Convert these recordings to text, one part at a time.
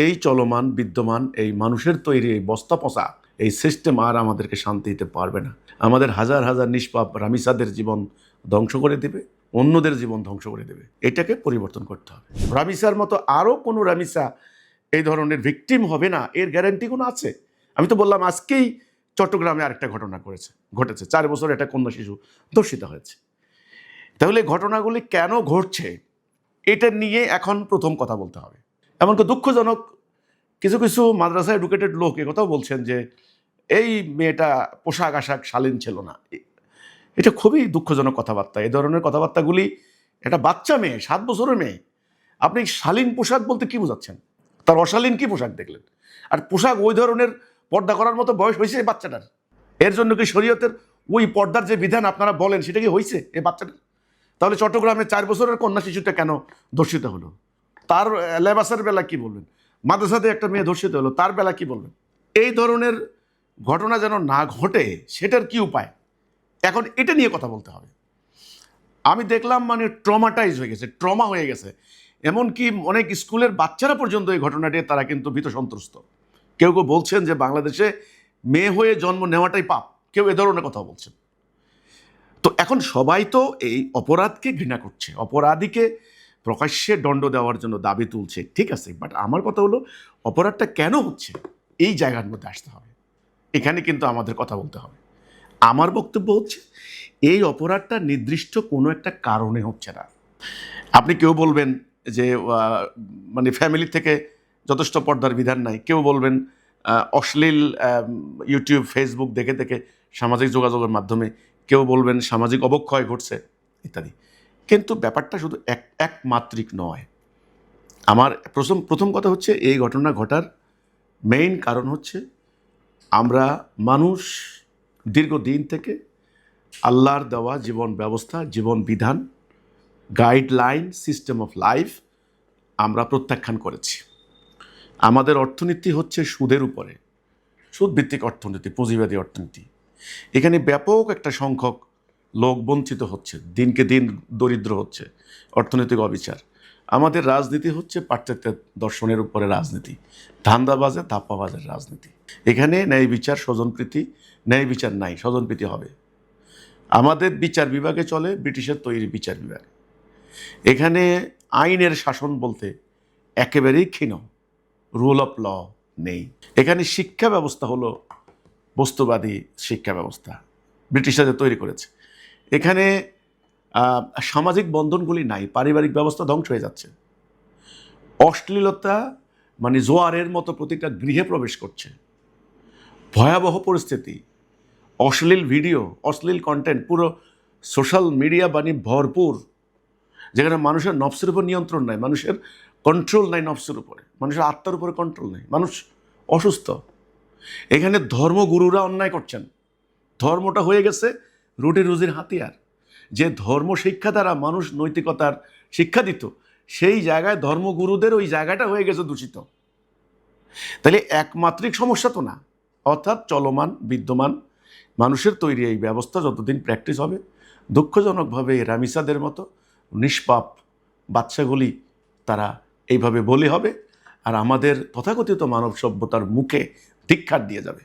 এই চলমান বিদ্যমান এই মানুষের তৈরি এই বস্তা পচা এই সিস্টেম আর আমাদেরকে শান্তি দিতে পারবে না। আমাদের হাজার হাজার নিষ্পাপ রামিসাদের জীবন ধ্বংস করে দেবে, অন্যদের জীবন ধ্বংস করে দেবে। এটাকে পরিবর্তন করতে হবে। রামিসার মতো আরও কোনো রামিসা এই ধরনের ভিকটিম হবে না, এর গ্যারান্টি কোনো আছে? আমি তো বললাম আজকেই চট্টগ্রামে আরেকটা ঘটনা ঘটেছে। 4 বছর একটা কন্যা শিশু ধর্ষিত হয়েছে। তাহলে ঘটনাগুলি কেন ঘটছে এটা নিয়ে এখন প্রথম কথা বলতে হবে। এমনকি দুঃখজনক কিছু কিছু মাদ্রাসা এডুকেটেড লোক একথাও বলছেন যে এই মেয়েটা পোশাক আশাক শালীন ছিল না। এটা খুবই দুঃখজনক কথাবার্তা। এই ধরনের কথাবার্তাগুলি, একটা বাচ্চা মেয়ে, 7 বছরের মেয়ে, আপনি শালীন পোশাক বলতে কি বোঝাচ্ছেন? তার অশালীন কি পোশাক দেখলেন? আর পোশাক ওই ধরনের পর্দা করার মতো বয়স হয়েছে এই বাচ্চাটার? এর জন্য কি শরীয়তের ওই পর্দার যে বিধান আপনারা বলেন সেটা কি হয়েছে এই বাচ্চাটার? তাহলে চট্টগ্রামে 4 বছরের কন্যা শিশুটা কেন ধর্ষিত হলো? তার লেবাসের বেলা কি বলবেন? মাদ্রাসাতে একটা মেয়ে ধর্ষিত হলো, তার বেলা কি বলবেন? এই ধরনের ঘটনা যেন না ঘটে সেটার কি উপায়? এখন এটা নিয়ে কথা বলতে হবে। আমি দেখলাম মানে ট্রমাটাইজ হয়ে গেছে, ট্রমা হয়ে গেছে। এমনকি অনেক স্কুলের বাচ্চারা পর্যন্ত এই ঘটনাটি তারা কিন্তু ভীত সন্ত্রস্ত। কেউ কেউ বলছেন যে বাংলাদেশে মেয়ে হয়ে জন্ম নেওয়াটাই পাপ, কেউ এ ধরনের কথা বলছেন। তো এখন সবাই তো এই অপরাধকে ঘৃণা করছে, অপরাধীকে প্রকাশ্যে দণ্ড দেওয়ার জন্য দাবি তুলছে, ঠিক আছে। বাট আমার কথা হলো অপরাধটা কেন হচ্ছে এই জায়গার মধ্যে আসতে হবে, এখানে কিন্তু আমাদের কথা বলতে হবে। আমার বক্তব্য হচ্ছে এই অপরাধটা নির্দিষ্ট কোনো একটা কারণে হচ্ছে না। আপনি কেউ বলবেন যে মানে ফ্যামিলি থেকে যথেষ্ট পর্দার বিধান নাই, কেউ বলবেন অশ্লীল ইউটিউব ফেসবুক দেখে দেখে সামাজিক যোগাযোগের মাধ্যমে, কেউ বলবেন সামাজিক অবক্ষয় ঘটছে ইত্যাদি। কিন্তু ব্যাপারটা শুধু একমাত্রিক নয়। আমার প্রথম কথা হচ্ছে এই ঘটনা ঘটার মেইন কারণ হচ্ছে আমরা মানুষ দীর্ঘদিন থেকে আল্লাহর দেওয়া জীবন ব্যবস্থা, জীবন বিধান, গাইডলাইন, সিস্টেম অফ লাইফ আমরা প্রত্যাখ্যান করেছি। আমাদের অর্থনীতি হচ্ছে সুদের উপরে, সুদভিত্তিক অর্থনীতি, পুঁজিবাদী অর্থনীতি। এখানে ব্যাপক একটা সংখ্যক লোক বঞ্চিত হচ্ছে, দিনকে দিন দরিদ্র হচ্ছে, অর্থনৈতিক অবিচার। আমাদের রাজনীতি হচ্ছে পাশ্চাত্য দর্শনের উপরে রাজনীতি, ধান্দাবাজের ধাপ্পাবাজের রাজনীতি। এখানে ন্যায় বিচার, স্বজনপ্রীতি, ন্যায় বিচার নাই, স্বজনপ্রীতি হবে। আমাদের বিচার বিভাগে চলে ব্রিটিশের তৈরি বিচার বিভাগ। এখানে আইনের শাসন বলতে একেবারেই ক্ষীণ, রুল অফ ল নেই। এখানে শিক্ষা ব্যবস্থা হলো বস্তুবাদী শিক্ষা ব্যবস্থা, ব্রিটিশরা তৈরি করেছে। এখানে সামাজিক বন্ধনগুলি নাই, পারিবারিক ব্যবস্থা ধ্বংস হয়ে যাচ্ছে। অশ্লীলতা মানে জোয়ারের মতো প্রতিটা গৃহে প্রবেশ করছে। ভয়াবহ পরিস্থিতি, অশ্লীল ভিডিও, অশ্লীল কন্টেন্ট পুরো সোশ্যাল মিডিয়া ভরপুর, যেখানে মানুষের নফসের উপর নিয়ন্ত্রণ নাই, মানুষের কন্ট্রোল নাই নফসের উপরে, মানুষের আত্মার উপরে কন্ট্রোল নেই, মানুষ অসুস্থ। এখানে ধর্মগুরুরা অন্যায় করছেন। ধর্মটা হয়ে গেছে রুটি রুজির হাতিয়ার। যে ধর্ম শিক্ষা দ্বারা মানুষ নৈতিকতার শিক্ষা দিত, সেই জায়গায় ধর্মগুরুদের ওই জায়গাটা হয়ে গেছে দূষিত। তাহলে একমাত্রিক সমস্যা তো না। অর্থাৎ চলমান বিদ্যমান মানুষের তৈরি এই ব্যবস্থা যতদিন প্র্যাকটিস হবে, দুঃখজনকভাবে রামিসাদের মতো নিষ্পাপ বাচ্চাগুলি তারা এইভাবে বলি হবে, আর আমাদের তথাকথিত মানব সভ্যতার মুখে ধিক্ষার দিয়ে যাবে।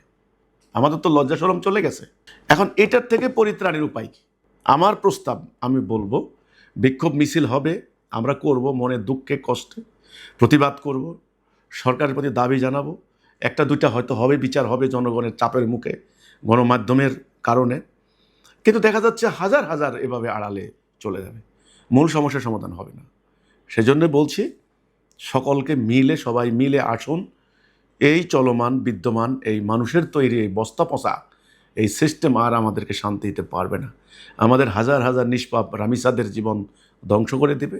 আমাদের তো লজ্জা শরম চলে গেছে। এখন এটার থেকে পরিত্রাণের উপায় কি? আমার প্রস্তাব, আমি বলবো বিক্ষোভ মিছিল হবে, আমরা করব, মনের দুঃখে কষ্টে প্রতিবাদ করব, সরকারের প্রতি দাবি জানাবো। একটা দুইটা হয়তো হবে, বিচার হবে জনগণের চাপের মুখে, গণমাধ্যমের কারণে। কিন্তু দেখা যাচ্ছে হাজার হাজার এভাবে আড়ালে চলে যাবে, মূল সমস্যার সমাধান হবে না। সেজন্য বলছি সকলকে মিলে, সবাই মিলে আসুন এই চলমান বিদ্যমান এই মানুষের তৈরি এই বস্তা পচা এই সিস্টেম আর আমাদেরকে শান্তি দিতে পারবে না। আমাদের হাজার হাজার নিষ্পাপ রামিসাদের জীবন ধ্বংস করে দেবে,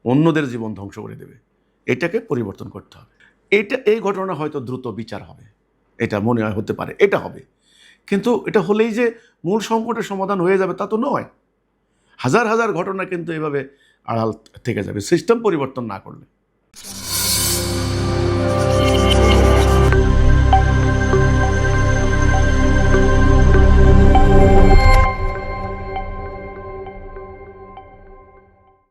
অন্যদের জীবন ধ্বংস করে দেবে। এটাকে পরিবর্তন করতে হবে। এই ঘটনা হয়তো দ্রুত বিচার হবে, এটা মনে হয় হতে পারে, এটা হবে। কিন্তু এটা হলেই যে মূল সংকটের সমাধান হয়ে যাবে তা তো নয়। হাজার হাজার ঘটনা কিন্তু এভাবে আড়াল থেকে যাবে সিস্টেম পরিবর্তন না করলে।